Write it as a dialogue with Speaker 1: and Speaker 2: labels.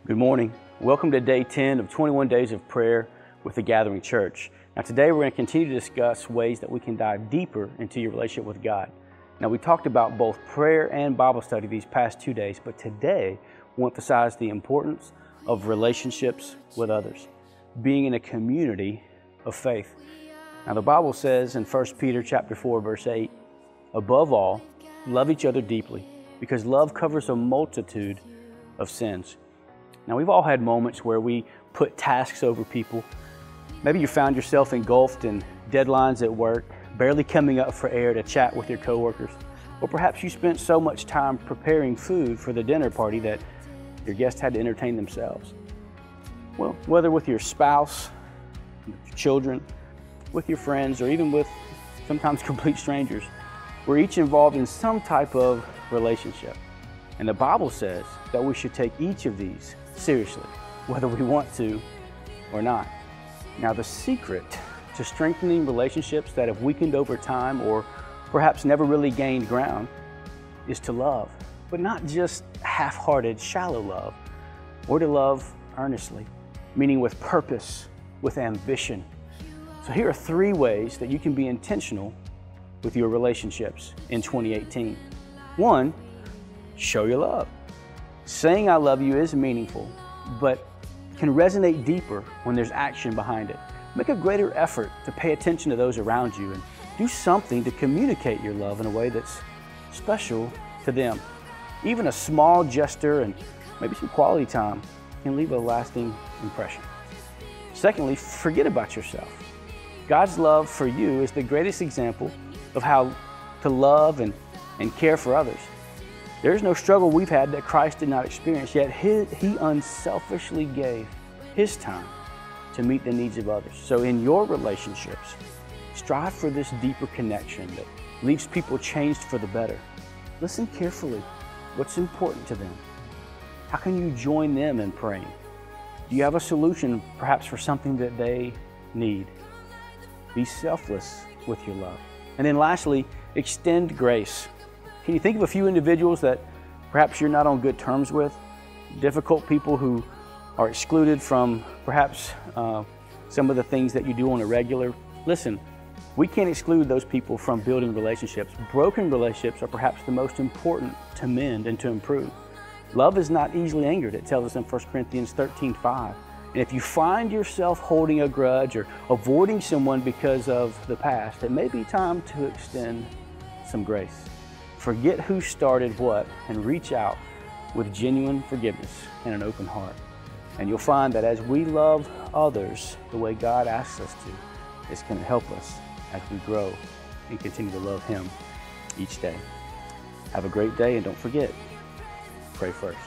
Speaker 1: Good morning. Welcome to day 10 of 21 days of prayer with the Gathering Church. Now today we're going to continue to discuss ways that we can dive deeper into your relationship with God. Now we talked about both prayer and Bible study these past 2 days, but today we'll emphasize the importance of relationships with others, being in a community of faith. Now the Bible says in 1 Peter chapter 4 verse 8, above all, love each other deeply, because love covers a multitude of sins. Now, we've all had moments where we put tasks over people. Maybe you found yourself engulfed in deadlines at work, barely coming up for air to chat with your coworkers. Or perhaps you spent so much time preparing food for the dinner party that your guests had to entertain themselves. Well, whether with your spouse, with your children, with your friends, or even with sometimes complete strangers, we're each involved in some type of relationship. And the Bible says that we should take each of these seriously, whether we want to or not. Now, the secret to strengthening relationships that have weakened over time or perhaps never really gained ground is to love, but not just half-hearted, shallow love, or to love earnestly, meaning with purpose, with ambition. So here are 3 ways that you can be intentional with your relationships in 2018. 1, show your love. Saying I love you is meaningful, but can resonate deeper when there's action behind it. Make a greater effort to pay attention to those around you and do something to communicate your love in a way that's special to them. Even a small gesture and maybe some quality time can leave a lasting impression. Secondly, forget about yourself. God's love for you is the greatest example of how to love and care for others. There's no struggle we've had that Christ did not experience, yet He unselfishly gave His time to meet the needs of others. So in your relationships, strive for this deeper connection that leaves people changed for the better. Listen carefully. What's important to them? How can you join them in praying? Do you have a solution perhaps for something that they need? Be selfless with your love. And then lastly, extend grace. Can you think of a few individuals that perhaps you're not on good terms with? Difficult people who are excluded from perhaps some of the things that you do on a regular? Listen, we can't exclude those people from building relationships. Broken relationships are perhaps the most important to mend and to improve. Love is not easily angered, it tells us in 1 Corinthians 13:5. And if you find yourself holding a grudge or avoiding someone because of the past, it may be time to extend some grace. Forget who started what and reach out with genuine forgiveness and an open heart. And you'll find that as we love others the way God asks us to, it's going to help us as we grow and continue to love Him each day. Have a great day, and don't forget, pray first.